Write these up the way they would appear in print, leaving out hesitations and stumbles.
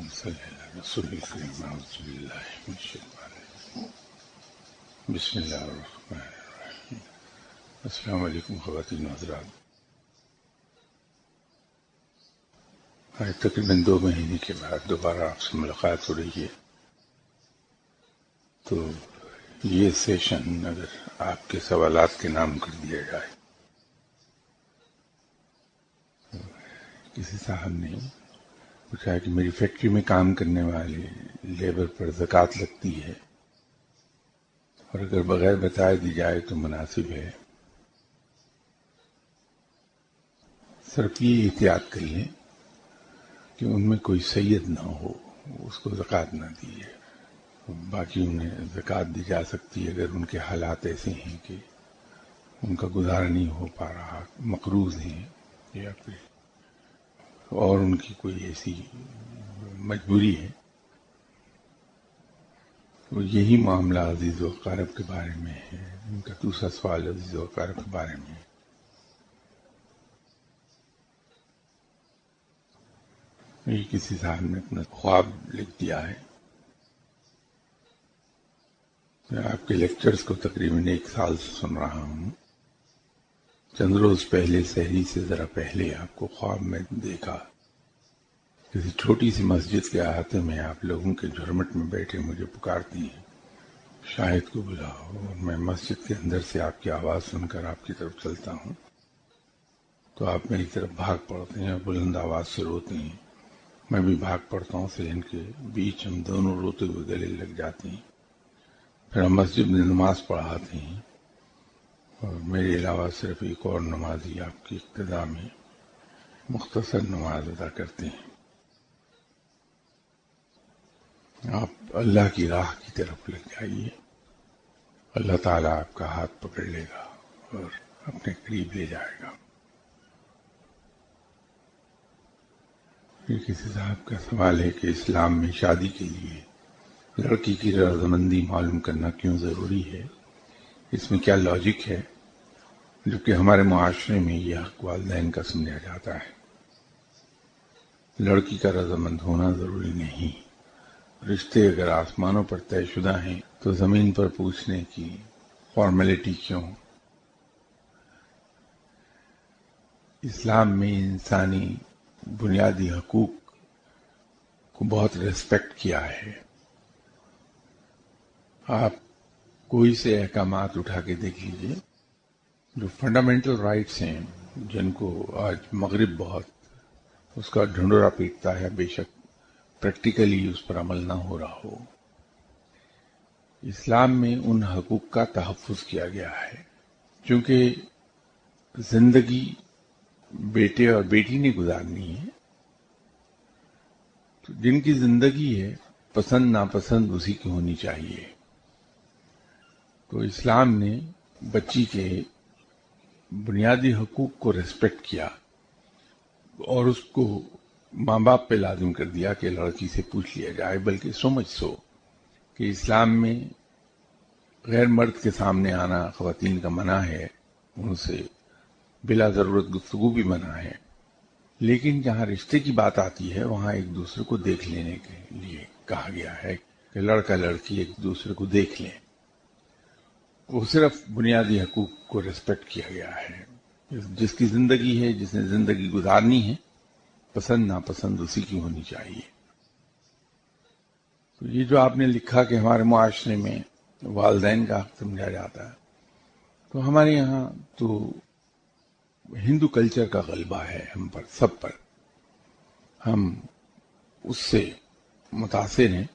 اللهم صل على رسول الكريم اعوذ بالله من الشیطان الرجیم بسم اللہ الرحمن الرحیم. السلام علیکم خواتین و حضرات. آج تقریباً 2 مہینے کے بعد دوبارہ آپ سے ملاقات ہو رہی ہے. تو یہ سیشن اگر آپ کے سوالات کے نام کر دیا جائے. کسی صاحب نے پوچھا کہ میری فیکٹری میں کام کرنے والے لیبر پر زکوٰۃ لگتی ہے اور اگر بغیر بتائے دی جائے تو مناسب ہے. صرف یہ احتیاط کر لیں کہ ان میں کوئی سید نہ ہو، اس کو زکوٰۃ نہ دی ہے. باقی انہیں زکوٰۃ دی جا سکتی ہے اگر ان کے حالات ایسے ہیں کہ ان کا گزارا نہیں ہو پا رہا، مقروض ہیں یا پھر اور ان کی کوئی ایسی مجبوری ہے. تو یہی معاملہ عزیز و اقارب کے بارے میں ہے. ان کا دوسرا سوال عزیز و اقارب کے بارے میں ہے. یہ کسی صاحب نے اپنا خواب لکھ دیا ہے. میں آپ کے لیکچرز کو تقریباً 1 سال سے سن رہا ہوں. چند روز پہلے سحری سے ذرا پہلے آپ کو خواب میں دیکھا. کسی چھوٹی سی مسجد کے احاطے میں آپ لوگوں کے جھرمٹ میں بیٹھے مجھے پکارتی ہیں شاہد کو بلاؤ، اور میں مسجد کے اندر سے آپ کی آواز سن کر آپ کی طرف چلتا ہوں تو آپ میری طرف بھاگ پڑتے ہیں اور بلند آواز سے روتے ہیں. میں بھی بھاگ پڑتا ہوں. سے ان کے بیچ ہم دونوں روتے ہوئے گلے لگ جاتے ہیں. پھر ہم مسجد میں نماز پڑھاتے ہیں اور میرے علاوہ صرف ایک اور نمازی آپ کی اقتداء میں مختصر نماز ادا کرتے ہیں. آپ اللہ کی راہ کی طرف لگ جائیے. اللہ تعالیٰ آپ کا ہاتھ پکڑ لے گا اور اپنے قریب لے جائے گا. یہ کسی صاحب کا سوال ہے کہ اسلام میں شادی کے لیے لڑکی کی رضامندی معلوم کرنا کیوں ضروری ہے؟ اس میں کیا لاجک ہے جبکہ ہمارے معاشرے میں یہ حق والدین کا سمجھا جاتا ہے؟ لڑکی کا رضامند ہونا ضروری نہیں. رشتے اگر آسمانوں پر طے شدہ ہیں تو زمین پر پوچھنے کی فارمیلٹی کیوں؟ اسلام میں انسانی بنیادی حقوق کو بہت ریسپیکٹ کیا ہے. آپ کوئی سے احکامات اٹھا کے دیکھ لیجئے جو فنڈامنٹل رائٹس ہیں، جن کو آج مغرب بہت اس کا ڈھنڈورا پیٹتا ہے، بے شک پریکٹیکلی اس پر عمل نہ ہو رہا ہو. اسلام میں ان حقوق کا تحفظ کیا گیا ہے. چونکہ زندگی بیٹے اور بیٹی نے گزارنی ہے، تو جن کی زندگی ہے پسند ناپسند اسی کی ہونی چاہیے. تو اسلام نے بچی کے بنیادی حقوق کو ریسپیکٹ کیا اور اس کو ماں باپ پہ لازم کر دیا کہ لڑکی سے پوچھ لیا جائے. بلکہ سمجھ سو کہ اسلام میں غیر مرد کے سامنے آنا خواتین کا منع ہے، ان سے بلا ضرورت گفتگو بھی منع ہے. لیکن جہاں رشتے کی بات آتی ہے وہاں ایک دوسرے کو دیکھ لینے کے لیے کہا گیا ہے کہ لڑکا لڑکی ایک دوسرے کو دیکھ لیں. وہ صرف بنیادی حقوق کو ریسپیکٹ کیا گیا ہے. جس کی زندگی ہے، جس نے زندگی گزارنی ہے، پسند ناپسند اسی کی ہونی چاہیے. تو یہ جو آپ نے لکھا کہ ہمارے معاشرے میں والدین کا حق سمجھا جاتا ہے، تو ہمارے یہاں تو ہندو کلچر کا غلبہ ہے ہم پر، سب پر. ہم اس سے متاثر ہیں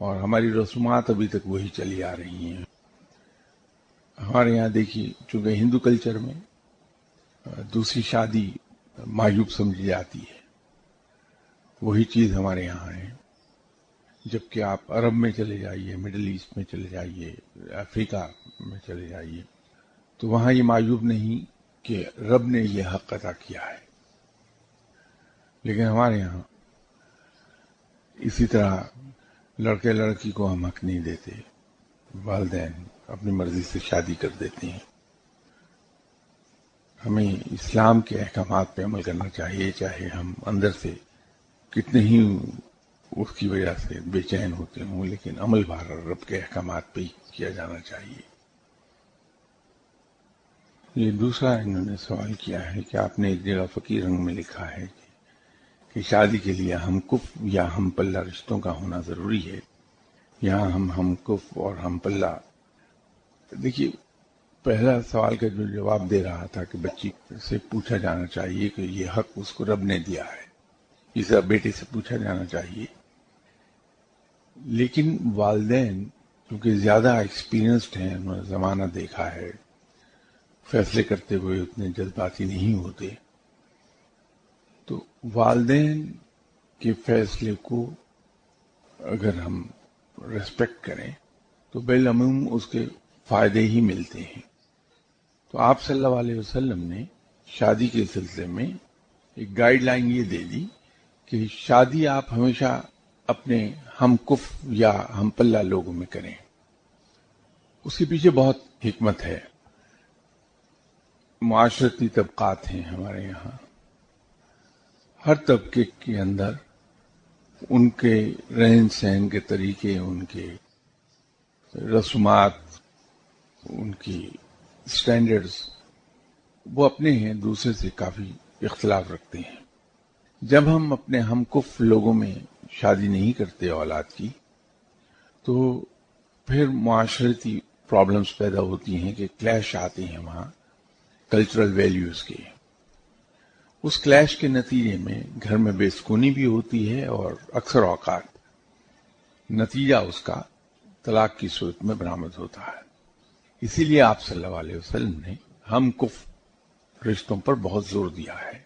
اور ہماری رسومات ابھی تک وہی چلی آ رہی ہیں. ہمارے یہاں دیکھیے، چونکہ ہندو کلچر میں دوسری شادی معیوب سمجھی جاتی ہے، وہی چیز ہمارے یہاں ہے. جبکہ آپ عرب میں چلے جائیے، مڈل ایسٹ میں چلے جائیے، افریقہ میں چلے جائیے، تو وہاں یہ معیوب نہیں کہ رب نے یہ حق عطا کیا ہے. لیکن ہمارے یہاں اسی طرح لڑکے لڑکی کو ہم حق نہیں دیتے. والدین اپنی مرضی سے شادی کر دیتے ہیں. ہمیں اسلام کے احکامات پہ عمل کرنا چاہیے، چاہے ہم اندر سے کتنے ہی اس کی وجہ سے بے چین ہوتے ہوں، لیکن عمل بھر رب کے احکامات پہ ہی کیا جانا چاہیے۔ یہ دوسرا انہوں نے سوال کیا ہے کہ آپ نے ایک جگہ فقیر رنگ میں لکھا ہے کہ شادی کے لیے ہم کف یا ہم پلہ رشتوں کا ہونا ضروری ہے۔ یہاں ہم کف اور ہم پلہ، دیکھیے پہلا سوال کا جو جواب دے رہا تھا کہ بچی سے پوچھا جانا چاہیے کہ یہ حق اس کو رب نے دیا ہے، اسے بیٹے سے پوچھا جانا چاہیے، لیکن والدین کیونکہ زیادہ ایکسپیرینسڈ ہیں، انہوں نے زمانہ دیکھا ہے، فیصلے کرتے ہوئے اتنے جذباتی نہیں ہوتے، تو والدین کے فیصلے کو اگر ہم ریسپیکٹ کریں تو بالعموم اس کے فائدے ہی ملتے ہیں۔ تو آپ صلی اللہ علیہ وسلم نے شادی کے سلسلے میں ایک گائیڈ لائن یہ دے دی کہ شادی آپ ہمیشہ اپنے ہم کف یا ہم پلہ لوگوں میں کریں۔ اس کے پیچھے بہت حکمت ہے۔ معاشرتی طبقات ہیں ہمارے یہاں، ہر طبقے کے اندر ان کے رہن سہن کے طریقے، ان کے رسومات، ان کی سٹینڈرڈز وہ اپنے ہیں، دوسرے سے کافی اختلاف رکھتے ہیں۔ جب ہم اپنے ہم کف لوگوں میں شادی نہیں کرتے اولاد کی تو پھر معاشرتی پرابلمز پیدا ہوتی ہیں کہ کلیش آتے ہیں وہاں کلچرل ویلیوز کے۔ اس کلیش کے نتیجے میں گھر میں بے سکونی بھی ہوتی ہے اور اکثر اوقات نتیجہ اس کا طلاق کی صورت میں برآمد ہوتا ہے۔ اسی لیے آپ صلی اللہ علیہ وسلم نے ہم کف رشتوں پر بہت زور دیا ہے۔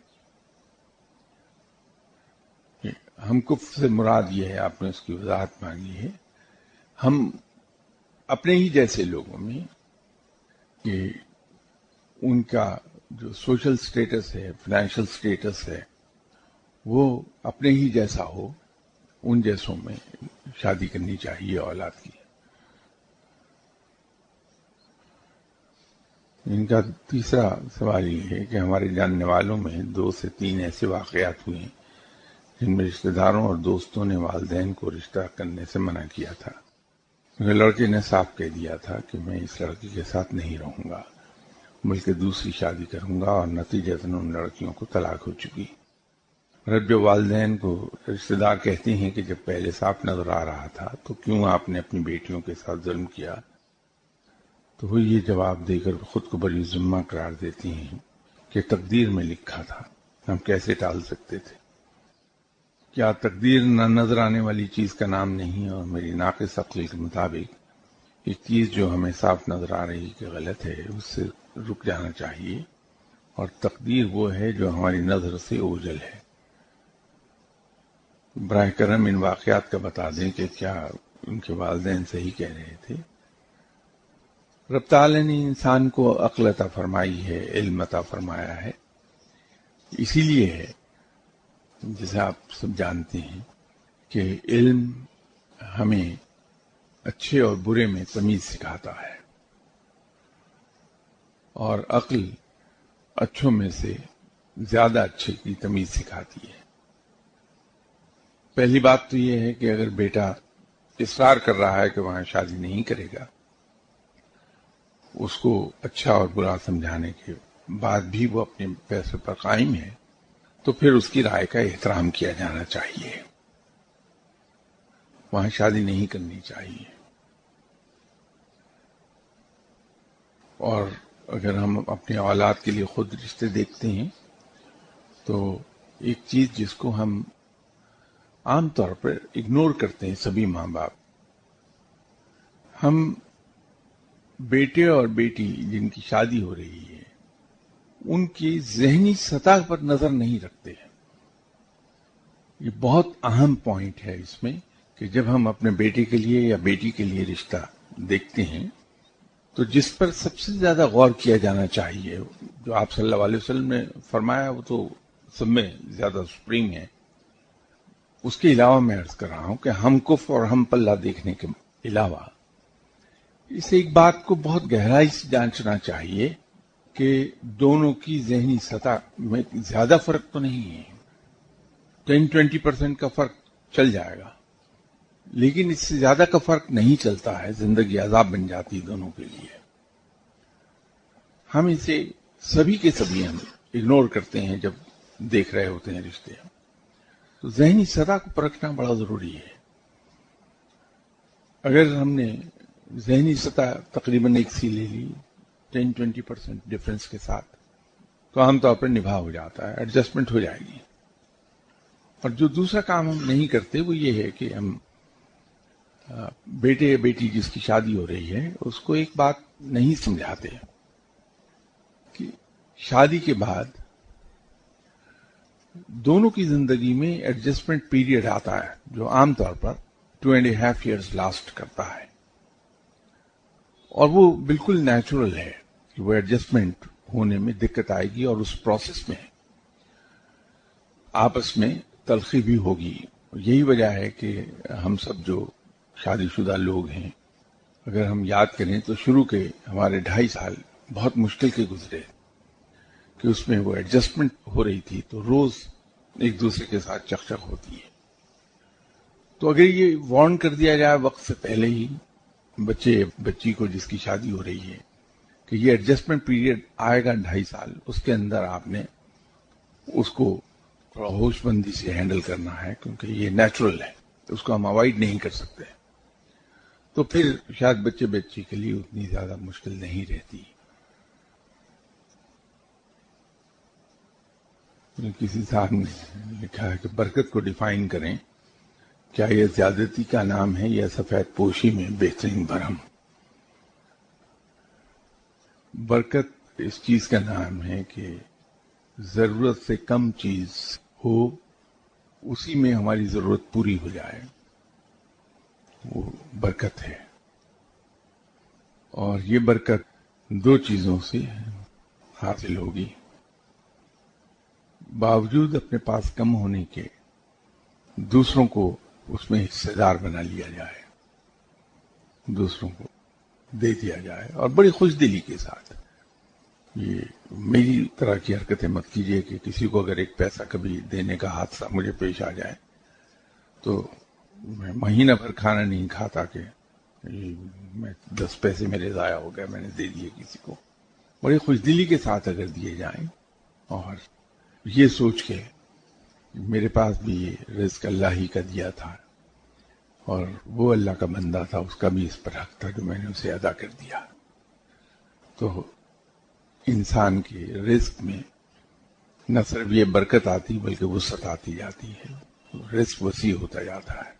ہم کف سے مراد یہ ہے، آپ نے اس کی وضاحت مانگی ہے، ہم اپنے ہی جیسے لوگوں میں کہ ان کا جو سوشل سٹیٹس ہے، فائنینشیل سٹیٹس ہے، وہ اپنے ہی جیسا ہو، ان جیسوں میں شادی کرنی چاہیے اولاد کی۔ ان کا تیسرا سوال یہ ہے کہ ہمارے جاننے والوں میں 2 سے 3 ایسے واقعات ہوئے ہیں جن میں رشتہ داروں اور دوستوں نے والدین کو رشتہ کرنے سے منع کیا تھا، کیونکہ لڑکے نے صاف کہہ دیا تھا کہ میں اس لڑکی کے ساتھ نہیں رہوں گا بلکہ دوسری شادی کروں گا، اور نتیجتاً ان لڑکیوں کو طلاق ہو چکی۔ اور جو والدین کو رشتہ دار کہتے ہیں کہ جب پہلے صاف نظر آ رہا تھا تو کیوں آپ نے اپنی بیٹیوں کے ساتھ ظلم کیا، تو وہ یہ جواب دے کر خود کو بری ذمہ قرار دیتی ہیں کہ تقدیر میں لکھا تھا، ہم کیسے ٹال سکتے تھے؟ کیا تقدیر نہ نظر آنے والی چیز کا نام نہیں؟ اور میری ناقص عقل کے مطابق ایک چیز جو ہمیں صاف نظر آ رہی کہ غلط ہے اس سے رک جانا چاہیے، اور تقدیر وہ ہے جو ہماری نظر سے اوجھل ہے۔ براہ کرم ان واقعات کا بتا دیں کہ کیا ان کے والدین صحیح کہہ رہے تھے۔ رب تعالی نے انسان کو عقل عطا فرمائی ہے، علم عطا فرمایا ہے، اسی لیے ہے جیسے آپ سب جانتے ہیں کہ علم ہمیں اچھے اور برے میں تمیز سکھاتا ہے، اور عقل اچھوں میں سے زیادہ اچھے کی تمیز سکھاتی ہے۔ پہلی بات تو یہ ہے کہ اگر بیٹا اصرار کر رہا ہے کہ وہاں شادی نہیں کرے گا، اس کو اچھا اور برا سمجھانے کے بعد بھی وہ اپنے فیصلے پر قائم ہے، تو پھر اس کی رائے کا احترام کیا جانا چاہیے، وہاں شادی نہیں کرنی چاہیے۔ اور اگر ہم اپنے اولاد کے لیے خود رشتے دیکھتے ہیں تو ایک چیز جس کو ہم عام طور پر اگنور کرتے ہیں سبھی ماں باپ، ہم بیٹے اور بیٹی جن کی شادی ہو رہی ہے ان کی ذہنی سطح پر نظر نہیں رکھتے ہیں۔ یہ بہت اہم پوائنٹ ہے اس میں کہ جب ہم اپنے بیٹے کے لیے یا بیٹی کے لیے رشتہ دیکھتے ہیں تو جس پر سب سے زیادہ غور کیا جانا چاہیے، جو آپ صلی اللہ علیہ وسلم نے فرمایا وہ تو سب میں زیادہ سپریم ہے، اس کے علاوہ میں عرض کر رہا ہوں کہ ہم کف اور ہم پلہ دیکھنے کے علاوہ اس ایک بات کو بہت گہرائی سے جانچنا چاہیے کہ دونوں کی ذہنی سطح میں زیادہ فرق تو نہیں ہے، 10-20% کا فرق چل جائے گا، لیکن اس سے زیادہ کا فرق نہیں چلتا ہے، زندگی عذاب بن جاتی دونوں کے لیے. ہم اسے سبھی کے سبھی ہم اگنور کرتے ہیں جب دیکھ رہے ہوتے ہیں رشتے. تو ذہنی سطح کو پرکھنا بڑا ضروری ہے. اگر ہم نے ذہنی سطح تقریباً ایک سی لے لی 10-20% ڈفرنس کے ساتھ، تو عام طور پر نبھا ہو جاتا ہے، ایڈجسٹمنٹ ہو جائے گی. اور جو دوسرا کام ہم نہیں کرتے وہ یہ ہے کہ ہم بیٹے یا بیٹی جس کی شادی ہو رہی ہے اس کو ایک بات نہیں سمجھاتے کہ شادی کے بعد دونوں کی زندگی میں ایڈجسٹمنٹ پیریڈ آتا ہے جو عام طور پر 2.5 years لاسٹ کرتا ہے. اور وہ بالکل نیچرل ہے کہ وہ ایڈجسٹمنٹ ہونے میں دقت آئے گی اور اس پروسیس میں آپس میں تلخی بھی ہوگی. یہی وجہ ہے کہ ہم سب جو شادی شدہ لوگ ہیں، اگر ہم یاد کریں تو شروع کے ہمارے 2.5 سال بہت مشکل کے گزرے کہ اس میں وہ ایڈجسٹمنٹ ہو رہی تھی تو روز ایک دوسرے کے ساتھ چکچک ہوتی ہے. تو اگر یہ وارن کر دیا جائے وقت سے پہلے ہی بچی کو جس کی شادی ہو رہی ہے کہ یہ ایڈجسٹمنٹ پیریڈ آئے گا 2.5 سال، اس کے اندر آپ نے اس کو تھوڑا ہوش مندی سے ہینڈل کرنا ہے کیونکہ یہ نیچرل ہے، اس کو ہم اوائڈ نہیں کر سکتے. تو پھر شاید بچی کے لیے اتنی زیادہ مشکل نہیں رہتی. کسی صاحب نے لکھا ہے کہ برکت کو ڈیفائن کریں، کیا یہ زیادتی کا نام ہے یا سفید پوشی میں بہترین بھرم؟ برکت اس چیز کا نام ہے کہ ضرورت سے کم چیز ہو، اسی میں ہماری ضرورت پوری ہو جائے، وہ برکت ہے. اور یہ برکت 2 چیزوں سے حاصل ہوگی. باوجود اپنے پاس کم ہونے کے دوسروں کو اس میں حصے دار بنا لیا جائے، دوسروں کو دے دیا جائے اور بڑی خوش دلی کے ساتھ. یہ میری طرح کی حرکتیں مت کیجیے کہ کسی کو اگر ایک پیسہ کبھی دینے کا حادثہ مجھے پیش آ جائے تو میں مہینہ بھر کھانا نہیں کھاتا کہ میں 10 پیسے میرے ضائع ہو گئے، میں نے دے دیے کسی کو. بڑی خوش دلی کے ساتھ اگر دیے جائیں اور یہ سوچ کے میرے پاس بھی یہ رزق اللہ ہی کا دیا تھا اور وہ اللہ کا بندہ تھا، اس کا بھی اس پر حق تھا جو میں نے اسے ادا کر دیا. تو انسان کے رزق میں نہ صرف یہ برکت آتی بلکہ وسعت آتی جاتی ہے، رزق وسیع ہوتا جاتا ہے.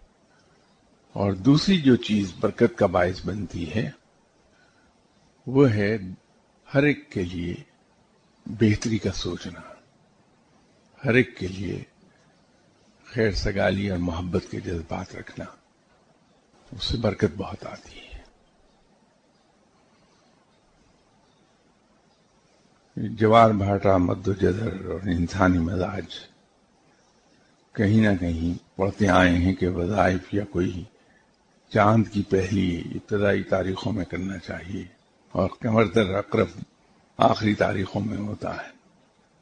اور دوسری جو چیز برکت کا باعث بنتی ہے وہ ہے ہر ایک کے لیے بہتری کا سوچنا، ہر ایک کے لیے خیر سگالی اور محبت کے جذبات رکھنا. اس سے برکت بہت آتی ہے. جوار بھاٹا مد و جزر اور انسانی مزاج کہیں نہ کہیں پڑھتے آئے ہیں کہ وظائف یا کوئی چاند کی پہلی ابتدائی تاریخوں میں کرنا چاہیے اور قمر در اقرب آخری تاریخوں میں ہوتا ہے.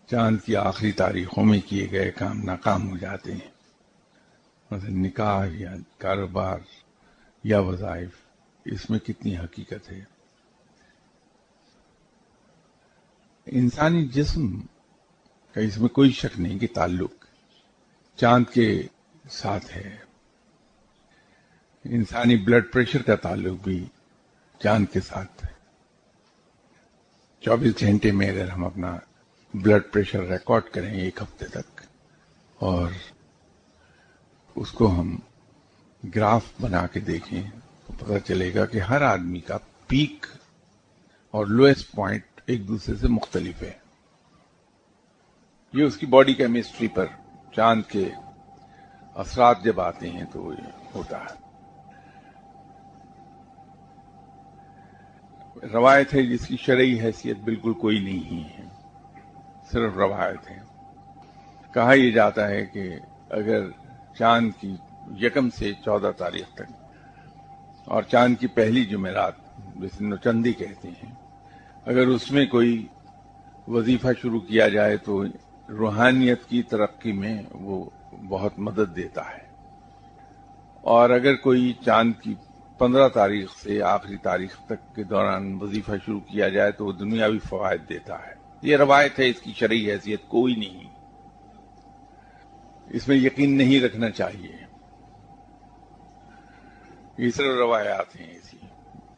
چاند کی آخری تاریخوں میں کیے گئے کام ناکام ہو جاتے ہیں، مثلا نکاح یا کاروبار یا وظائف. اس میں کتنی حقیقت ہے. انسانی جسم کا اس میں کوئی شک نہیں کہ تعلق چاند کے ساتھ ہے. انسانی بلڈ پریشر کا تعلق بھی چاند کے ساتھ ہے. 24 گھنٹے میں اگر ہم اپنا بلڈ پریشر ریکارڈ کریں 1 ہفتے تک اور اس کو ہم گراف بنا کے دیکھیں تو پتہ چلے گا کہ ہر آدمی کا پیک اور لوئسٹ پوائنٹ ایک دوسرے سے مختلف ہے. یہ اس کی باڈی کیمسٹری پر چاند کے اثرات جب آتے ہیں تو یہ ہوتا ہے. روایت ہے جس کی شرعی حیثیت بالکل کوئی نہیں ہے، صرف روایت ہے. کہا یہ جاتا ہے کہ اگر چاند کی 1 سے 14 تاریخ تک اور چاند کی پہلی جمعرات جسے نوچندی کہتے ہیں، اگر اس میں کوئی وظیفہ شروع کیا جائے تو روحانیت کی ترقی میں وہ بہت مدد دیتا ہے. اور اگر کوئی چاند کی 15 تاریخ سے آخری تاریخ تک کے دوران وظیفہ شروع کیا جائے تو وہ دنیاوی فوائد دیتا ہے. یہ روایت ہے، اس کی شرعی حیثیت کوئی نہیں، اس میں یقین نہیں رکھنا چاہیے. یہ صرف روایات ہیں، ایسی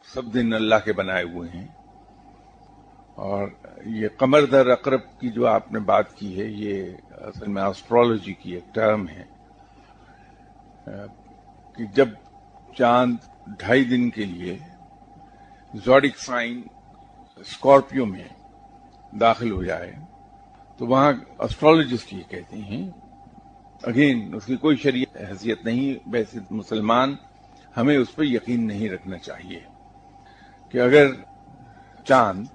سب دن اللہ کے بنائے ہوئے ہیں. اور یہ قمر در عقرب کی جو آپ نے بات کی ہے، یہ اصل میں ایسٹرولوجی کی ایک ٹرم ہے کہ جب چاند 2.5 دن کے لیے زوڈک سائن اسکارپیو میں داخل ہو جائے تو وہاں ایسٹرولوجسٹ یہ کہتے ہیں، اگین اس کی کوئی شرعی حیثیت نہیں، ویسے مسلمان ہمیں اس پہ یقین نہیں رکھنا چاہیے کہ اگر چاند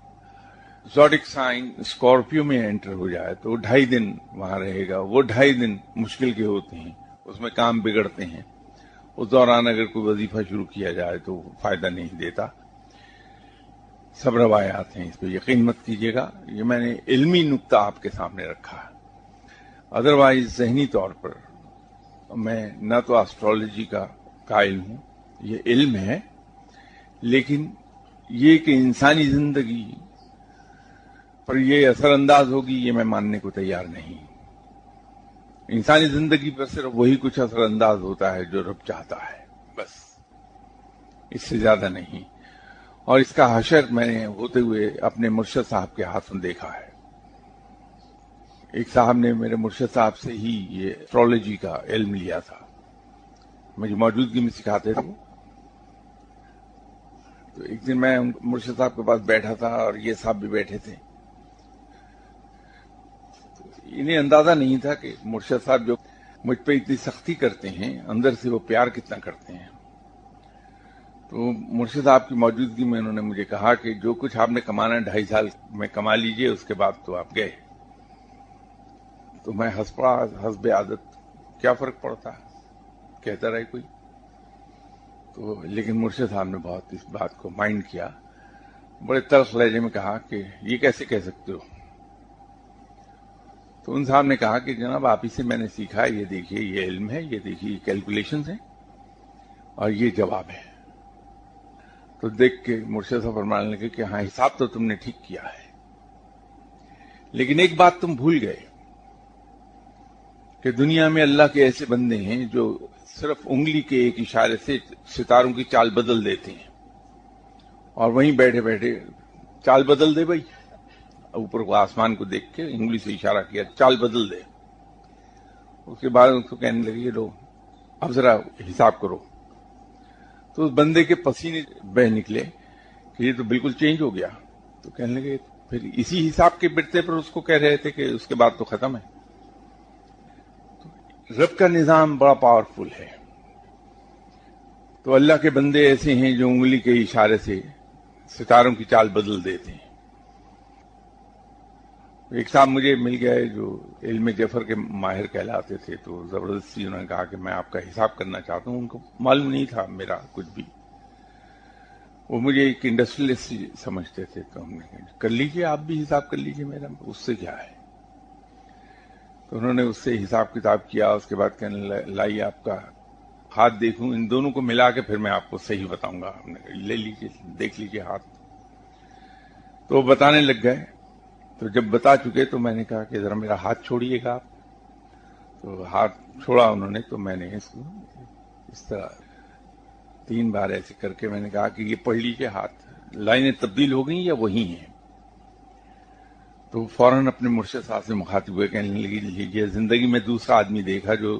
زوڈک سائن اسکارپیو میں انٹر ہو جائے تو 2.5 دن وہاں رہے گا. وہ 2.5 دن مشکل کے ہوتے ہیں، اس میں کام بگڑتے ہیں. اس دوران اگر کوئی وظیفہ شروع کیا جائے تو فائدہ نہیں دیتا. سب روایات ہیں، اس پہ یقین مت کیجیے گا. یہ میں نے علمی نقطہ آپ کے سامنے رکھا. ادروائز ذہنی طور پر میں نہ تو ایسٹرولوجی کا قائل ہوں، یہ علم ہے، لیکن یہ کہ انسانی زندگی پر یہ اثر انداز ہوگی یہ میں ماننے کو تیار نہیں. انسانی زندگی پر صرف وہی کچھ اثر انداز ہوتا ہے جو رب چاہتا ہے، بس اس سے زیادہ نہیں. اور اس کا حشر میں نے ہوتے ہوئے اپنے مرشد صاحب کے ہاتھوں دیکھا ہے. ایک صاحب نے میرے مرشد صاحب سے ہی یہ ایسٹرولوجی کا علم لیا تھا، مجھے موجودگی میں سکھاتے تھے. تو ایک دن میں مرشد صاحب کے پاس بیٹھا تھا اور یہ صاحب بھی بیٹھے تھے. انہیں اندازہ نہیں تھا کہ مرشد صاحب جو مجھ پہ اتنی سختی کرتے ہیں، اندر سے وہ پیار کتنا کرتے ہیں. تو مرشد صاحب کی موجودگی میں انہوں نے مجھے کہا کہ جو کچھ آپ نے کمانا 2.5 سال میں کما لیجئے، اس کے بعد تو آپ گئے. تو میں ہنس پڑا، حسب عادت، کیا فرق پڑتا کہتا رہے کوئی. تو لیکن مرشد صاحب نے بہت اس بات کو مائنڈ کیا، بڑے تلخ لہجے میں کہا کہ یہ کیسے کہہ سکتے ہو. تو ان صاحب نے کہا کہ جناب آپ ہی سے میں نے سیکھا، یہ دیکھیے یہ علم ہے، یہ دیکھیے یہ کیلکولیشنز ہیں اور یہ جواب ہے. تو دیکھ کے مرشد صاحب فرمانے لگے کہ ہاں حساب تو تم نے ٹھیک کیا ہے، لیکن ایک بات تم بھول گئے کہ دنیا میں اللہ کے ایسے بندے ہیں جو صرف انگلی کے ایک اشارے سے ستاروں کی چال بدل دیتے ہیں، اور وہیں بیٹھے بیٹھے چال بدل دے بھائی، اوپر کو آسمان کو دیکھ کے انگلی سے اشارہ کیا چال بدل دے. اس کے بعد اس کو کہنے لگے لو اب ذرا حساب کرو. تو اس بندے کے پسینے بہ نکلے کہ یہ تو بالکل چینج ہو گیا. تو کہنے لگے پھر اسی حساب کے برتے پر اس کو کہہ رہے تھے کہ اس کے بعد تو ختم ہے. تو رب کا نظام بڑا پاورفل ہے. تو اللہ کے بندے ایسے ہیں جو انگلی کے اشارے سے ستاروں کی چال بدل دیتے ہیں. ایک صاحب مجھے مل گئے جو علم جفر کے ماہر کہلاتے تھے، تو زبردستی انہوں نے کہا کہ میں آپ کا حساب کرنا چاہتا ہوں. ان کو معلوم نہیں تھا میرا کچھ بھی، وہ مجھے ایک انڈسٹریلسٹ سمجھتے تھے. تو ہم نے کہا کر لیجیے، آپ بھی حساب کر لیجیے میرا، اس سے کیا ہے. تو انہوں نے اس سے حساب کتاب کیا. اس کے بعد کہنے لائیے آپ کا ہاتھ دیکھوں، ان دونوں کو ملا کے پھر میں آپ کو صحیح بتاؤں گا. ہم نے کہا لے لیجیے، دیکھ لیجیے ہاتھ. تو وہ بتانے لگ گئے. تو جب بتا چکے تو میں نے کہا کہ ذرا میرا ہاتھ چھوڑیے گا آپ. تو ہاتھ چھوڑا انہوں نے. تو میں نے اس کو اس طرح 3 بار ایسے کر کے میں نے کہا کہ یہ پڑھ لیجیے ہاتھ، لائنیں تبدیل ہو گئی یا وہی ہیں. تو فوراً اپنے مرشد صاحب سے مخاطب ہوئے، کہنے لگی لیجیے زندگی میں دوسرا آدمی دیکھا جو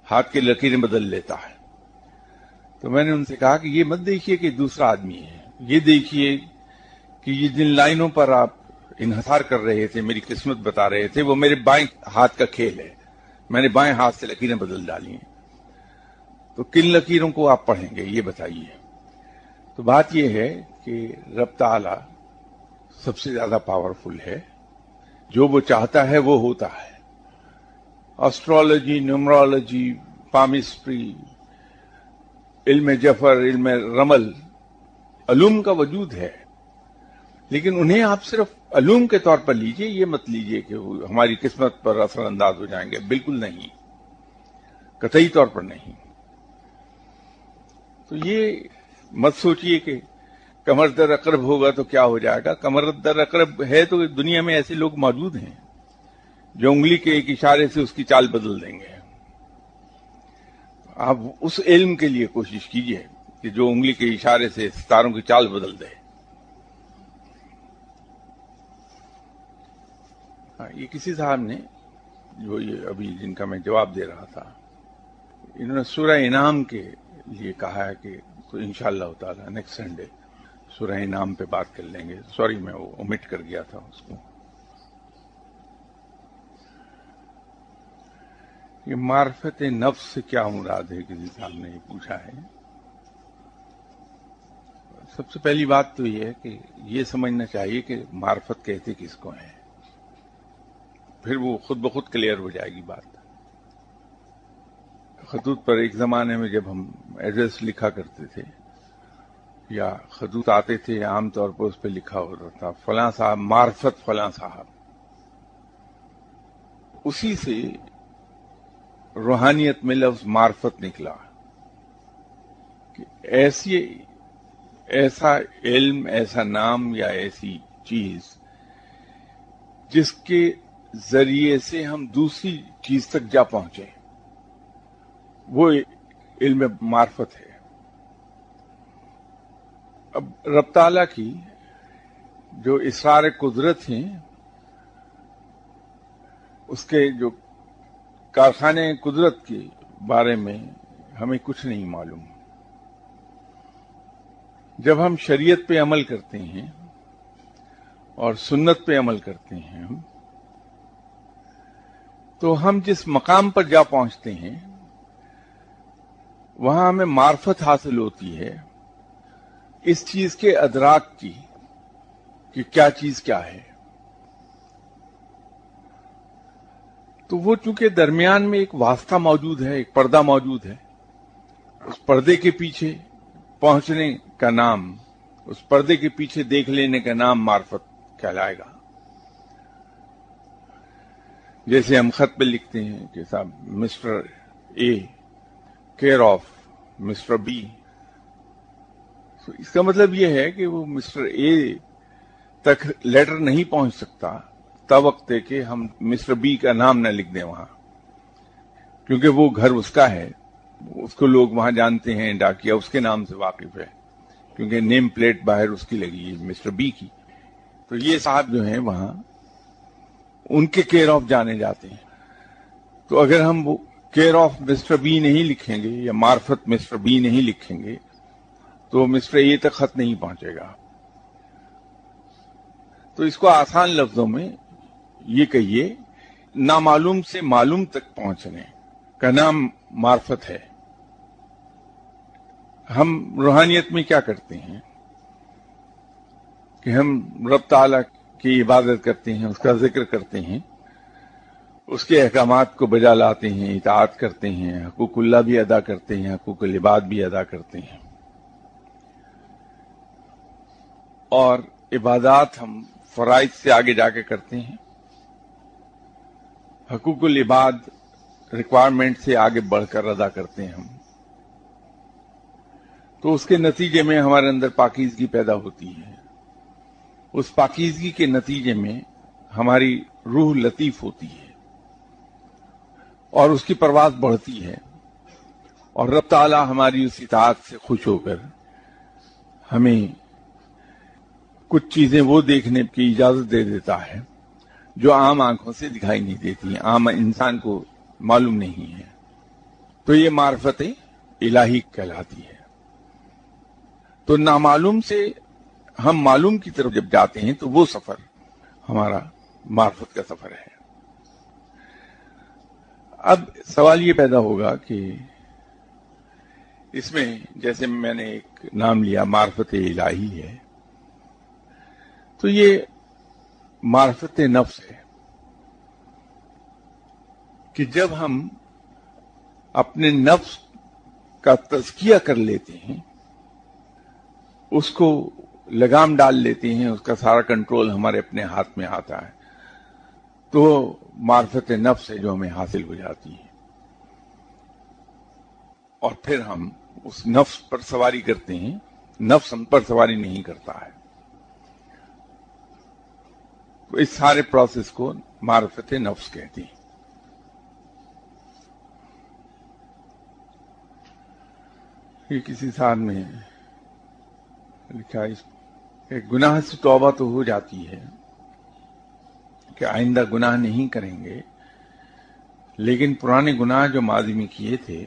ہاتھ کی لکیریں بدل لیتا ہے. تو میں نے ان سے کہا کہ یہ مت دیکھیے کہ دوسرا آدمی ہے، یہ دیکھیے کہ یہ جن لائنوں پر آپ انحصار کر رہے تھے، میری قسمت بتا رہے تھے، وہ میرے بائیں ہاتھ کا کھیل ہے. میں نے بائیں ہاتھ سے لکیریں بدل ڈالی ہیں. تو کن لکیروں کو آپ پڑھیں گے یہ بتائیے. تو بات یہ ہے کہ رب تعالی سب سے زیادہ پاورفل ہے، جو وہ چاہتا ہے وہ ہوتا ہے. ایسٹرولوجی، نیومرولوجی، پامسٹری، علم جفر، علم رمل، علوم کا وجود ہے، لیکن انہیں آپ صرف علوم کے طور پر لیجئے، یہ مت لیجئے کہ وہ ہماری قسمت پر اثر انداز ہو جائیں گے. بالکل نہیں، قطعی طور پر نہیں. تو یہ مت سوچئے کہ کمر در اقرب ہوگا تو کیا ہو جائے گا. کمر در اقرب ہے تو دنیا میں ایسے لوگ موجود ہیں جو انگلی کے ایک اشارے سے اس کی چال بدل دیں گے. آپ اس علم کے لیے کوشش کیجئے کہ جو انگلی کے اشارے سے ستاروں کی چال بدل دے. یہ کسی صاحب نے جو یہ ابھی جن کا میں جواب دے رہا تھا، انہوں نے سورہ انعام کے لیے کہا ہے کہ انشاءاللہ تعالی نیکسٹ سنڈے سورہ انعام پہ بات کر لیں گے. سوری میں وہ اومٹ کر گیا تھا اس کو. یہ معرفت نفس سے کیا مراد ہے، کسی صاحب نے یہ پوچھا ہے. سب سے پہلی بات تو یہ ہے کہ یہ سمجھنا چاہیے کہ معرفت کہتے کس کو ہیں، پھر وہ خود بخود کلیئر ہو جائے گی بات. خطوط پر ایک زمانے میں جب ہم ایڈریس لکھا کرتے تھے یا خطوط آتے تھے، عام طور پر اس پہ لکھا ہوتا تھا فلاں صاحب معرفت فلاں صاحب. اسی سے روحانیت میں لفظ معرفت نکلا کہ ایسا علم، ایسا نام یا ایسی چیز جس کے ذریعے سے ہم دوسری چیز تک جا پہنچے، وہ علم معرفت ہے. اب رب تعالیٰ کی جو اسرار قدرت ہیں، اس کے جو کارخانے قدرت کے بارے میں ہمیں کچھ نہیں معلوم. جب ہم شریعت پہ عمل کرتے ہیں اور سنت پہ عمل کرتے ہیں تو ہم جس مقام پر جا پہنچتے ہیں وہاں ہمیں معرفت حاصل ہوتی ہے اس چیز کے ادراک کی کہ کیا چیز کیا ہے. تو وہ چونکہ درمیان میں ایک واسطہ موجود ہے، ایک پردہ موجود ہے، اس پردے کے پیچھے پہنچنے کا نام، اس پردے کے پیچھے دیکھ لینے کا نام معرفت کہلائے گا. جیسے ہم خط پہ لکھتے ہیں کہ صاحب mister A care of mister B, تو اس کا مطلب یہ ہے کہ وہ مسٹر اے تک لیٹر نہیں پہنچ سکتا تب وقت ہے کہ ہم مسٹر بی کا نام نہ لکھ دیں وہاں، کیونکہ وہ گھر اس کا ہے، اس کو لوگ وہاں جانتے ہیں، ڈاکیا اس کے نام سے واقف ہے کیونکہ نیم پلیٹ باہر اس کی لگی ہے مسٹر بی کی. تو یہ صاحب جو ہیں وہاں ان کے کیئر آف جانے جاتے ہیں. تو اگر ہم وہ کیئر آف مسٹر بی نہیں لکھیں گے یا معرفت مسٹر بی نہیں لکھیں گے تو مسٹر اے تک خط نہیں پہنچے گا. تو اس کو آسان لفظوں میں یہ کہیے، نامعلوم سے معلوم تک پہنچنے کا نام معرفت ہے. ہم روحانیت میں کیا کرتے ہیں کہ ہم رب تعالیٰ کی عبادت کرتے ہیں، اس کا ذکر کرتے ہیں، اس کے احکامات کو بجا لاتے ہیں، اطاعت کرتے ہیں، حقوق اللہ بھی ادا کرتے ہیں، حقوق العباد بھی ادا کرتے ہیں. اور عبادات ہم فرائض سے آگے جا کے کرتے ہیں، حقوق العباد ریکوائرمنٹ سے آگے بڑھ کر ادا کرتے ہیں ہم. تو اس کے نتیجے میں ہمارے اندر پاکیزگی پیدا ہوتی ہے. اس پاکیزگی کے نتیجے میں ہماری روح لطیف ہوتی ہے اور اس کی پرواز بڑھتی ہے، اور رب تعالیٰ ہماری اس اطاعت سے خوش ہو کر ہمیں کچھ چیزیں وہ دیکھنے کی اجازت دے دیتا ہے جو عام آنکھوں سے دکھائی نہیں دیتی، عام انسان کو معلوم نہیں ہے. تو یہ معرفت الہی کہلاتی ہے. تو نامعلوم سے ہم معلوم کی طرف جب جاتے ہیں تو وہ سفر ہمارا معرفت کا سفر ہے. اب سوال یہ پیدا ہوگا کہ اس میں جیسے میں نے ایک نام لیا معرفت الہی ہے، تو یہ معرفت نفس ہے کہ جب ہم اپنے نفس کا تزکیہ کر لیتے ہیں، اس کو لگام ڈال لیتے ہیں، اس کا سارا کنٹرول ہمارے اپنے ہاتھ میں آتا ہے، تو معرفت نفس ہے جو ہمیں حاصل ہو جاتی ہے. اور پھر ہم اس نفس پر سواری کرتے ہیں. نفس ہم پر سواری نہیں کرتا ہے. تو اس سارے پروسیس کو معرفت نفس کہتے ہیں. یہ کسی صاحب نے لکھا ایک گناہ سے توبہ تو ہو جاتی ہے کہ آئندہ گناہ نہیں کریں گے، لیکن پرانے گناہ جو ماضی میں کیے تھے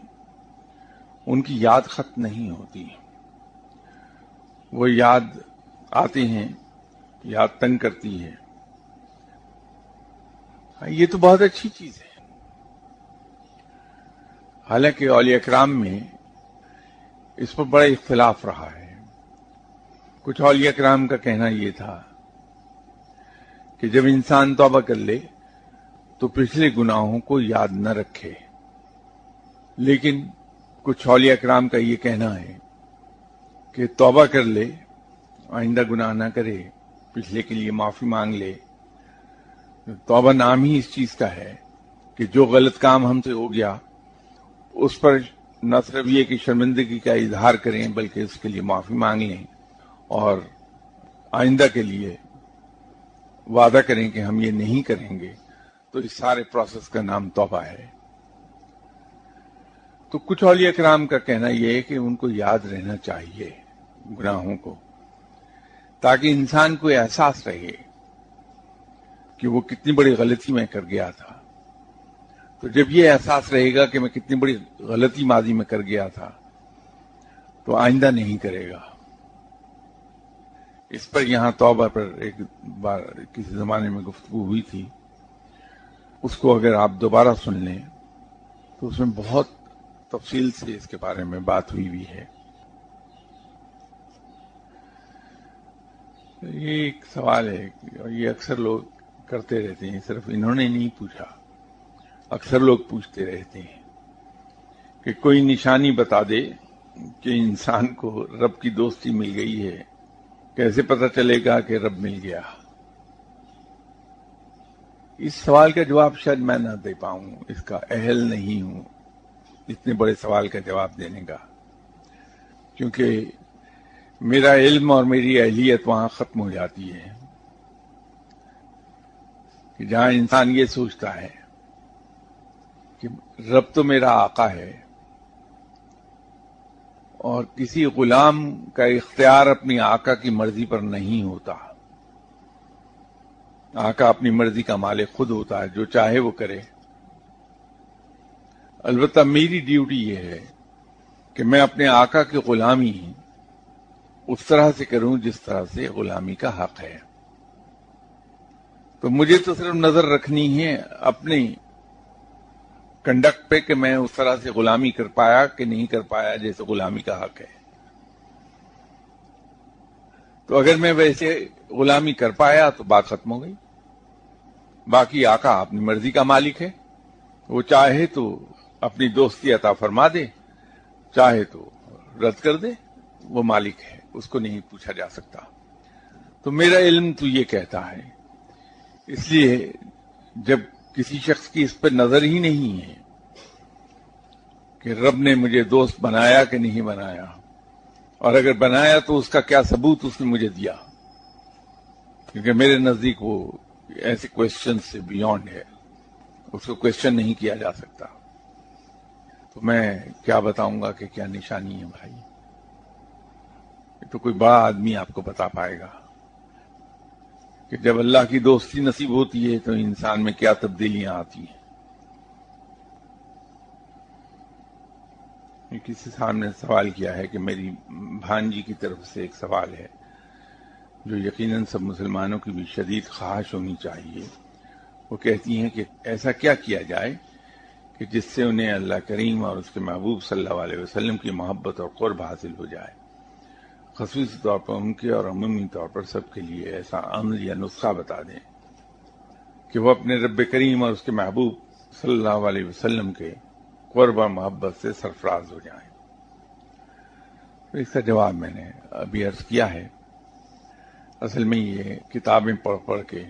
ان کی یاد ختم نہیں ہوتی. وہ یاد آتے ہیں، یاد تنگ کرتی ہے. یہ تو بہت اچھی چیز ہے. حالانکہ اولیاء کرام میں اس پر بڑا اختلاف رہا ہے. کچھ اولیاء کرام کا کہنا یہ تھا کہ جب انسان توبہ کر لے تو پچھلے گناہوں کو یاد نہ رکھے، لیکن کچھ اولیاء کرام کا یہ کہنا ہے کہ توبہ کر لے، آئندہ گناہ نہ کرے، پچھلے کے لیے معافی مانگ لے. توبہ نام ہی اس چیز کا ہے کہ جو غلط کام ہم سے ہو گیا اس پر نہ صرف یہ کہ شرمندگی کا اظہار کریں بلکہ اس کے لیے معافی مانگ لیں اور آئندہ کے لیے وعدہ کریں کہ ہم یہ نہیں کریں گے. تو اس سارے پروسیس کا نام توبہ ہے. تو کچھ اولیاء کرام کا کہنا یہ ہے کہ ان کو یاد رہنا چاہیے گناہوں کو، تاکہ انسان کو احساس رہے کہ وہ کتنی بڑی غلطی میں کر گیا تھا. تو جب یہ احساس رہے گا کہ میں کتنی بڑی غلطی ماضی میں کر گیا تھا تو آئندہ نہیں کرے گا. اس پر یہاں توبہ پر ایک بار کسی زمانے میں گفتگو ہوئی تھی، اس کو اگر آپ دوبارہ سن لیں تو اس میں بہت تفصیل سے اس کے بارے میں بات ہوئی ہے. یہ ایک سوال ہے اور یہ اکثر لوگ کرتے رہتے ہیں، صرف انہوں نے نہیں پوچھا، اکثر لوگ پوچھتے رہتے ہیں کہ کوئی نشانی بتا دے کہ انسان کو رب کی دوستی مل گئی ہے، کیسے پتہ چلے گا کہ رب مل گیا؟ اس سوال کا جواب شاید میں نہ دے پاؤں، اس کا اہل نہیں ہوں اتنے بڑے سوال کا جواب دینے کا، کیونکہ میرا علم اور میری اہلیت وہاں ختم ہو جاتی ہے کہ جہاں انسان یہ سوچتا ہے کہ رب تو میرا آقا ہے اور کسی غلام کا اختیار اپنی آقا کی مرضی پر نہیں ہوتا. آقا اپنی مرضی کا مالک خود ہوتا ہے، جو چاہے وہ کرے. البتہ میری ڈیوٹی یہ ہے کہ میں اپنے آقا کی غلامی اس طرح سے کروں جس طرح سے غلامی کا حق ہے. تو مجھے تو صرف نظر رکھنی ہے اپنی کنڈکٹ پہ کہ میں اس طرح سے غلامی کر پایا کہ نہیں کر پایا جیسے غلامی کا حق ہے. تو اگر میں ویسے غلامی کر پایا تو بات ختم ہو گئی. باقی آقا اپنی مرضی کا مالک ہے، وہ چاہے تو اپنی دوستی عطا فرما دے، چاہے تو رد کر دے. وہ مالک ہے، اس کو نہیں پوچھا جا سکتا. تو میرا علم تو یہ کہتا ہے، اس لیے جب کسی شخص کی اس پہ نظر ہی نہیں ہے کہ رب نے مجھے دوست بنایا کہ نہیں بنایا، اور اگر بنایا تو اس کا کیا ثبوت اس نے مجھے دیا، کیونکہ میرے نزدیک وہ ایسے کوشچن سے بیونڈ ہے، اس کو کوشچن نہیں کیا جا سکتا. تو میں کیا بتاؤں گا کہ کیا نشانی ہے بھائی؟ یہ تو کوئی بڑا آدمی آپ کو بتا پائے گا کہ جب اللہ کی دوستی نصیب ہوتی ہے تو انسان میں کیا تبدیلیاں آتی ہیں. کسی صاحب نے سوال کیا ہے کہ میری بھانجی کی طرف سے ایک سوال ہے جو یقیناً سب مسلمانوں کی بھی شدید خواہش ہونی چاہیے. وہ کہتی ہیں کہ ایسا کیا کیا جائے کہ جس سے انہیں اللہ کریم اور اس کے محبوب صلی اللہ علیہ وسلم کی محبت اور قرب حاصل ہو جائے. خصوصی طور پر ان کے اور عمومی طور پر سب کے لیے ایسا عمل یا نسخہ بتا دیں کہ وہ اپنے رب کریم اور اس کے محبوب صلی اللہ علیہ وسلم کے قرب اور محبت سے سرفراز ہو جائیں. تو اس کا جواب میں نے ابھی عرض کیا ہے. اصل میں یہ کتابیں پڑھ پڑھ کے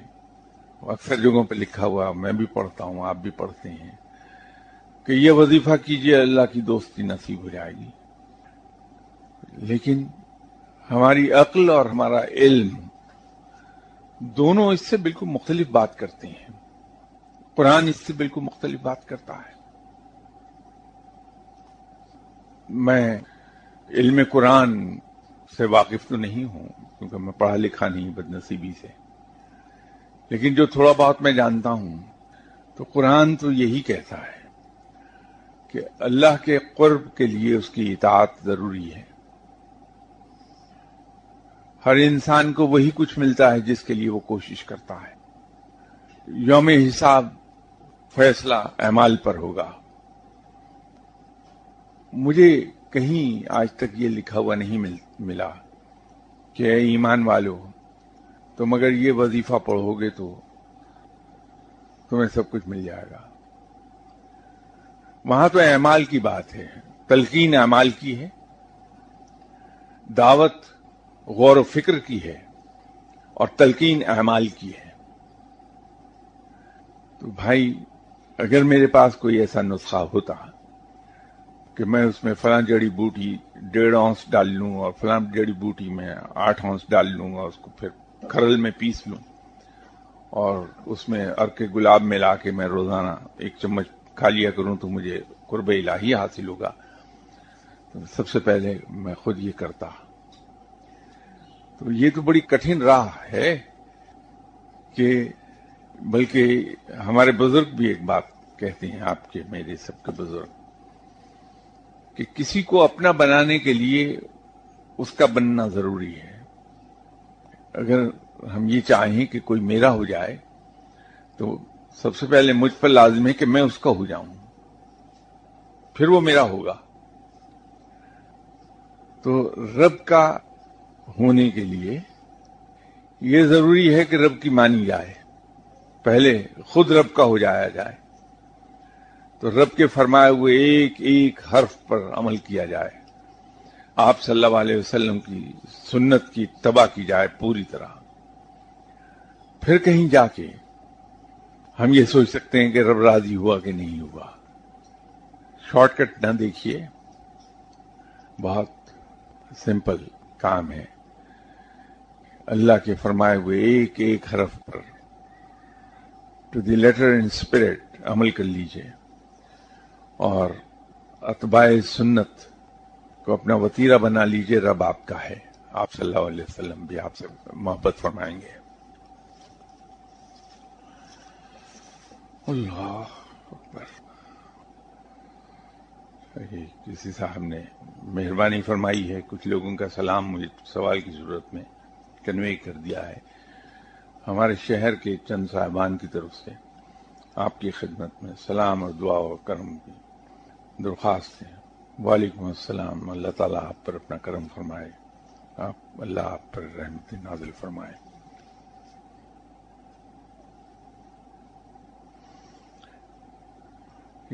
اکثر جگہوں پہ لکھا ہوا میں بھی پڑھتا ہوں، آپ بھی پڑھتے ہیں، کہ یہ وظیفہ کیجئے اللہ کی دوستی نصیب ہو جائے گی، لیکن ہماری عقل اور ہمارا علم دونوں اس سے بالکل مختلف بات کرتے ہیں. قرآن اس سے بالکل مختلف بات کرتا ہے. میں علم قرآن سے واقف تو نہیں ہوں کیونکہ میں پڑھا لکھا نہیں بدنصیبی سے، لیکن جو تھوڑا بہت میں جانتا ہوں تو قرآن تو یہی کہتا ہے کہ اللہ کے قرب کے لیے اس کی اطاعت ضروری ہے. ہر انسان کو وہی کچھ ملتا ہے جس کے لیے وہ کوشش کرتا ہے. یوم حساب فیصلہ اعمال پر ہوگا. مجھے کہیں آج تک یہ لکھا ہوا نہیں ملا کہ اے ایمان والو تم اگر یہ وظیفہ پڑھو گے تو تمہیں سب کچھ مل جائے گا. وہاں تو اعمال کی بات ہے، تلقین اعمال کی ہے، دعوت غور و فکر کی ہے اور تلقین اعمال کی ہے. تو بھائی اگر میرے پاس کوئی ایسا نسخہ ہوتا کہ میں اس میں فلاں جڑی بوٹی 1.5 اونس ڈال لوں اور فلاں جڑی بوٹی میں 8 اونس ڈال لوں اور اس کو پھر کھرل میں پیس لوں اور اس میں عرق گلاب ملا کے میں روزانہ 1 چمچ کھا لیا کروں تو مجھے قرب الہی حاصل ہوگا، تو سب سے پہلے میں خود یہ کرتا. تو یہ تو بڑی کٹھن راہ ہے کہ بلکہ ہمارے بزرگ بھی ایک بات کہتے ہیں، آپ کے میرے سب کے بزرگ، کہ کسی کو اپنا بنانے کے لیے اس کا بننا ضروری ہے. اگر ہم یہ چاہیں کہ کوئی میرا ہو جائے تو سب سے پہلے مجھ پر لازم ہے کہ میں اس کا ہو جاؤں، پھر وہ میرا ہوگا. تو رب کا ہونے کے لیے یہ ضروری ہے کہ رب کی مانی جائے، پہلے خود رب کا ہو جایا جائے، تو رب کے فرمائے ہوئے ایک ایک حرف پر عمل کیا جائے، آپ صلی اللہ علیہ وسلم کی سنت کی اتباع کی جائے پوری طرح. پھر کہیں جا کے ہم یہ سوچ سکتے ہیں کہ رب راضی ہوا کہ نہیں ہوا. شارٹ کٹ نہ دیکھیے، بہت سمپل کام ہے. اللہ کے فرمائے ہوئے ایک ایک حرف پر to the letter and spirit عمل کر لیجئے اور اتباع سنت کو اپنا وتیرہ بنا لیجئے. رب آپ کا ہے، آپ صلی اللہ علیہ وسلم بھی آپ سے محبت فرمائیں گے. اللہ اکبر. کسی صاحب نے مہربانی فرمائی ہے، کچھ لوگوں کا سلام مجھے سوال کی صورت میں کنوے کر دیا ہے. ہمارے شہر کے چند صاحبان کی طرف سے آپ کی خدمت میں سلام اور دعا اور کرم کی درخواست ہے. وعلیکم السلام. اللہ تعالیٰ آپ پر اپنا کرم فرمائے، اللہ آپ پر رحمت نازل فرمائے.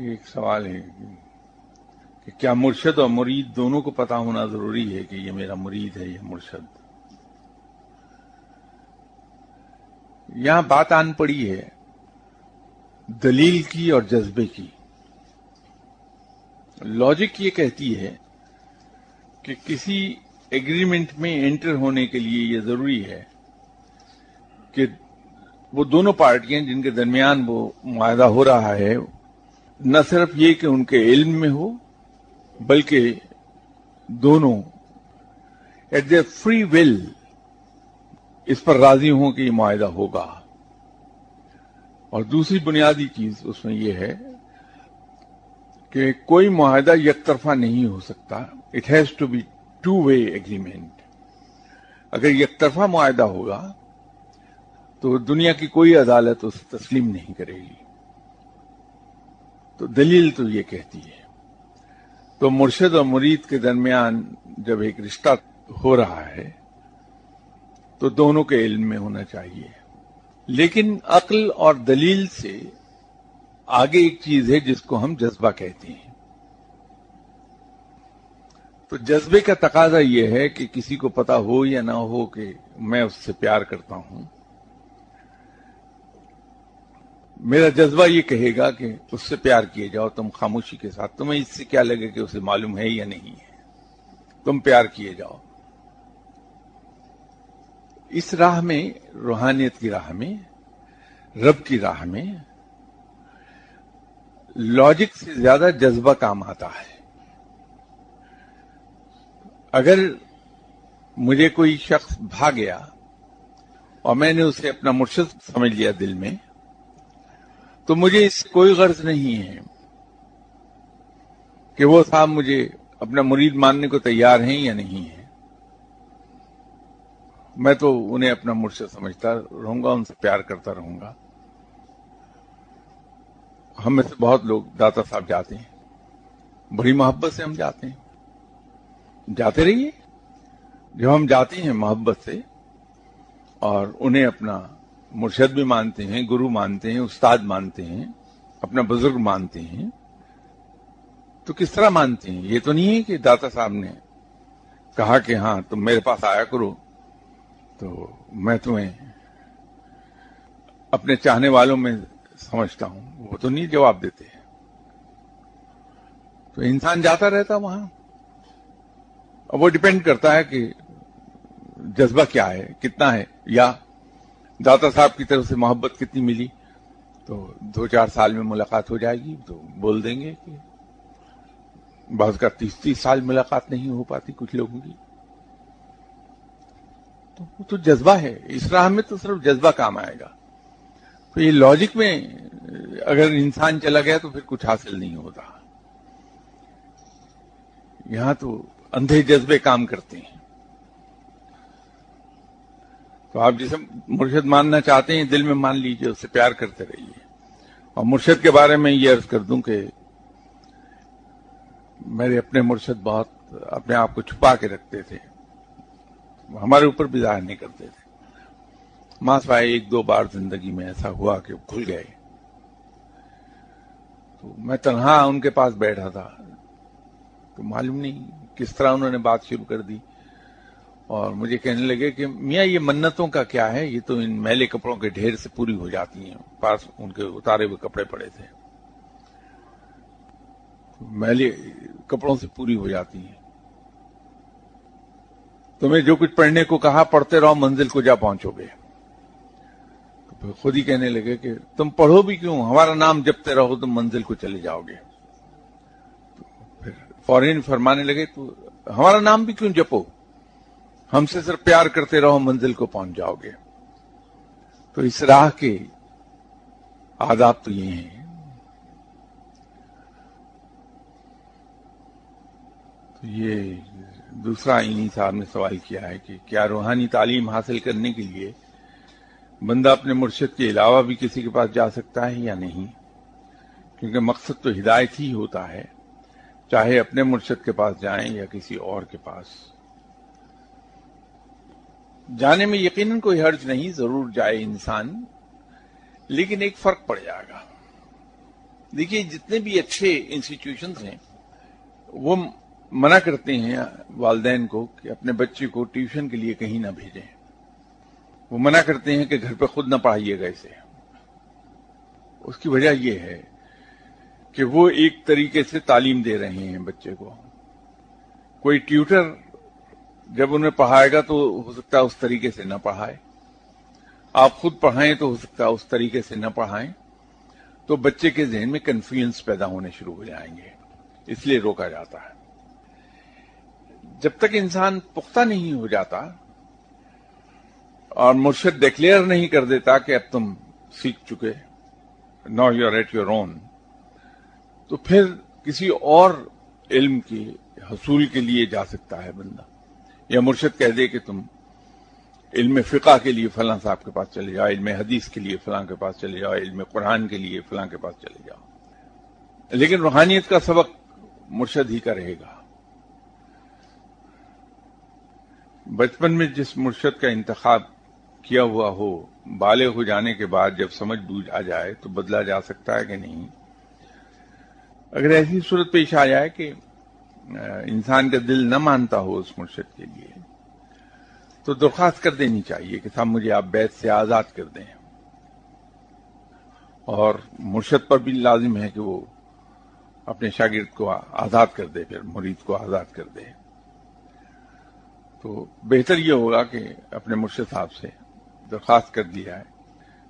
ایک سوال ہے کہ کیا مرشد اور مرید دونوں کو پتہ ہونا ضروری ہے کہ یہ میرا مرید ہے یہ مرشد؟ یہاں بات آن پڑی ہے دلیل کی اور جذبے کی. لاجک یہ کہتی ہے کہ کسی ایگریمنٹ میں انٹر ہونے کے لیے یہ ضروری ہے کہ وہ دونوں پارٹیاں جن کے درمیان وہ معاہدہ ہو رہا ہے نہ صرف یہ کہ ان کے علم میں ہو بلکہ دونوں ایٹ دیئر فری ول اس پر راضی ہوں کہ یہ معاہدہ ہوگا. اور دوسری بنیادی چیز اس میں یہ ہے کہ کوئی معاہدہ یک طرفہ نہیں ہو سکتا. It has to be two way agreement. اگر یک طرفہ معاہدہ ہوگا تو دنیا کی کوئی عدالت اسے تسلیم نہیں کرے گی. تو دلیل تو یہ کہتی ہے. تو مرشد اور مرید کے درمیان جب ایک رشتہ ہو رہا ہے تو دونوں کے علم میں ہونا چاہیے. لیکن عقل اور دلیل سے آگے ایک چیز ہے جس کو ہم جذبہ کہتے ہیں. تو جذبے کا تقاضا یہ ہے کہ کسی کو پتا ہو یا نہ ہو کہ میں اس سے پیار کرتا ہوں. میرا جذبہ یہ کہے گا کہ اس سے پیار کیے جاؤ تم خاموشی کے ساتھ، تمہیں اس سے کیا لگے کہ اسے معلوم ہے یا نہیں ہے، تم پیار کیے جاؤ. اس راہ میں، روحانیت کی راہ میں، رب کی راہ میں، لاجک سے زیادہ جذبہ کام آتا ہے. اگر مجھے کوئی شخص بھا گیا اور میں نے اسے اپنا مرشد سمجھ لیا دل میں، تو مجھے اس سے کوئی غرض نہیں ہے کہ وہ صاحب مجھے اپنا مرید ماننے کو تیار ہیں یا نہیں ہیں. میں تو انہیں اپنا مرشد سمجھتا رہوں گا، ان سے پیار کرتا رہوں گا. ہم میں سے بہت لوگ داتا صاحب جاتے ہیں، بڑی محبت سے ہم جاتے ہیں، جاتے رہیے. جب ہم جاتے ہیں محبت سے اور انہیں اپنا مرشد بھی مانتے ہیں، گرو مانتے ہیں، استاد مانتے ہیں، اپنا بزرگ مانتے ہیں، تو کس طرح مانتے ہیں؟ یہ تو نہیں ہے کہ داتا صاحب نے کہا کہ ہاں تم میرے پاس آیا کرو تو میں تمہیں اپنے چاہنے والوں میں سمجھتا ہوں. وہ تو نہیں جواب دیتے. تو انسان جاتا رہتا وہاں. اب وہ ڈیپینڈ کرتا ہے کہ جذبہ کیا ہے، کتنا ہے، یا داتا صاحب کی طرف سے محبت کتنی ملی. تو 2-4 سال میں ملاقات ہو جائے گی تو بول دیں گے کہ بعض کا 30 سال ملاقات نہیں ہو پاتی کچھ لوگوں کی. تو وہ تو جذبہ ہے. اس راہ میں تو صرف جذبہ کام آئے گا. تو یہ لاجک میں اگر انسان چلا گیا تو پھر کچھ حاصل نہیں ہوتا. یہاں تو اندھے جذبے کام کرتے ہیں. تو آپ جسے مرشد ماننا چاہتے ہیں دل میں مان لیجئے، اس سے پیار کرتے رہیے. اور مرشد کے بارے میں یہ عرض کر دوں کہ میرے اپنے مرشد بہت اپنے آپ کو چھپا کے رکھتے تھے، ہمارے اوپر بھی ظاہر نہیں کرتے تھے. ماں سوائے 1-2 بار زندگی میں ایسا ہوا کہ کھل گئے. تو میں تنہا ان کے پاس بیٹھا تھا تو معلوم نہیں کس طرح انہوں نے بات شروع کر دی اور مجھے کہنے لگے کہ میاں یہ منتوں کا کیا ہے، یہ تو ان میلے کپڑوں کے ڈھیر سے پوری ہو جاتی ہیں. پاس ان کے اتارے ہوئے کپڑے پڑے تھے، میلے کپڑوں سے پوری ہو جاتی ہیں. تمہیں جو کچھ پڑھنے کو کہا پڑھتے رہو، منزل کو جا پہنچو گے. تو پھر خود ہی کہنے لگے کہ تم پڑھو بھی کیوں، ہمارا نام جپتے رہو تم منزل کو چلے جاؤ گے. تو پھر فوراً فرمانے لگے تو ہمارا نام بھی کیوں جپو، ہم سے صرف پیار کرتے رہو منزل کو پہنچ جاؤ گے. تو اس راہ کے آداب تو یہ ہیں. تو یہ دوسرا انہی صاحب نے سوال کیا ہے کہ کیا روحانی تعلیم حاصل کرنے کے لیے بندہ اپنے مرشد کے علاوہ بھی کسی کے پاس جا سکتا ہے یا نہیں؟ کیونکہ مقصد تو ہدایت ہی ہوتا ہے، چاہے اپنے مرشد کے پاس جائیں یا کسی اور کے پاس. جانے میں یقیناً کوئی حرج نہیں، ضرور جائے انسان، لیکن ایک فرق پڑ جائے گا. دیکھیے جتنے بھی اچھے انسٹیٹیوشنز ہیں وہ منع کرتے ہیں والدین کو کہ اپنے بچے کو ٹیوشن کے لیے کہیں نہ بھیجیں. وہ منع کرتے ہیں کہ گھر پہ خود نہ پڑھائیے گا اسے. اس کی وجہ یہ ہے کہ وہ ایک طریقے سے تعلیم دے رہے ہیں بچے کو. کوئی ٹیوٹر جب انہیں پڑھائے گا تو ہو سکتا ہے اس طریقے سے نہ پڑھائے، آپ خود پڑھائیں تو ہو سکتا ہے اس طریقے سے نہ پڑھائیں. تو بچے کے ذہن میں کنفیوژنس پیدا ہونے شروع ہو جائیں گے، اس لیے روکا جاتا ہے. جب تک انسان پختہ نہیں ہو جاتا اور مرشد ڈکلیئر نہیں کر دیتا کہ اب تم سیکھ چکے، now you are at your own, تو پھر کسی اور علم کے حصول کے لیے جا سکتا ہے بندہ. یا مرشد کہہ دے کہ تم علم فقہ کے لیے فلاں صاحب کے پاس چلے جاؤ، علم حدیث کے لیے فلاں کے پاس چلے جاؤ، علم قرآن کے لیے فلاں کے پاس چلے جاؤ. لیکن روحانیت کا سبق مرشد ہی کا رہے گا. بچپن میں جس مرشد کا انتخاب کیا ہوا ہو، بالغ ہو جانے کے بعد جب سمجھ بوجھ آ جائے تو بدلا جا سکتا ہے کہ نہیں؟ اگر ایسی صورت پیش آ جائے کہ انسان کا دل نہ مانتا ہو اس مرشد کے لیے تو درخواست کر دینی چاہیے کہ صاحب مجھے آپ بیعت سے آزاد کر دیں. اور مرشد پر بھی لازم ہے کہ وہ اپنے شاگرد کو آزاد کر دے، پھر مرید کو آزاد کر دے. تو بہتر یہ ہوگا کہ اپنے مرشد صاحب سے درخواست کر دیا ہے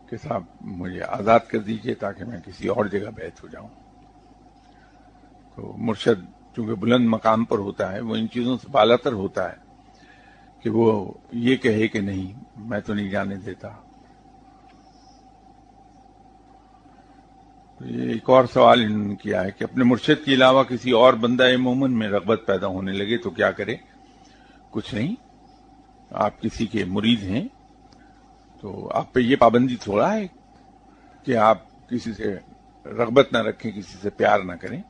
کہ صاحب مجھے آزاد کر دیجئے تاکہ میں کسی اور جگہ بیعت ہو جاؤں. تو مرشد چونکہ بلند مقام پر ہوتا ہے، وہ ان چیزوں سے بالاتر ہوتا ہے کہ وہ یہ کہے کہ نہیں میں تو نہیں جانے دیتا. تو یہ ایک اور سوال انہوں نے کیا ہے کہ اپنے مرشد کے علاوہ کسی اور بندہ مومن میں رغبت پیدا ہونے لگے تو کیا کرے؟ کچھ نہیں، آپ کسی کے مرید ہیں تو آپ پہ یہ پابندی تھوڑا ہے کہ آپ کسی سے رغبت نہ رکھیں، کسی سے پیار نہ کریں.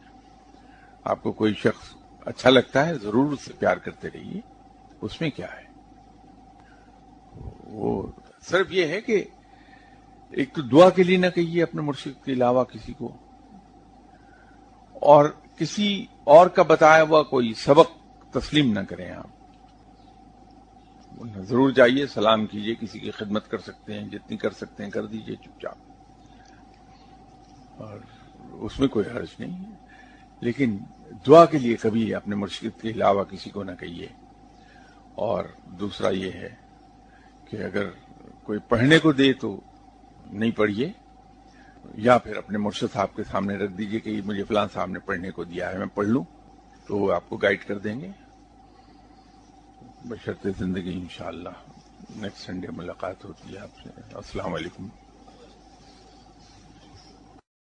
آپ کو کوئی شخص اچھا لگتا ہے ضرور اس سے پیار کرتے رہیے، اس میں کیا ہے. وہ صرف یہ ہے کہ ایک تو دعا کے لیے نہ کہیے اپنے مرشد کے علاوہ کسی کو، اور کسی اور کا بتایا ہوا کوئی سبق تسلیم نہ کریں. آپ ضرور جائیے، سلام کیجیے، کسی کی خدمت کر سکتے ہیں، جتنی کر سکتے ہیں کر دیجیے چپ چاپ، اور اس میں کوئی حرج نہیں ہے. لیکن دعا کے لیے کبھی اپنے مرشد کے علاوہ کسی کو نہ کہیے. اور دوسرا یہ ہے کہ اگر کوئی پڑھنے کو دے تو نہیں پڑھیے، یا پھر اپنے مرشد صاحب کے سامنے رکھ دیجئے کہ مجھے فلاں صاحب نے پڑھنے کو دیا ہے، میں پڑھ لوں، تو وہ آپ کو گائیڈ کر دیں گے بشرط زندگی. انشاءاللہ نیکسٹ سنڈے ملاقات ہوتی ہے آپ سے. السلام علیکم.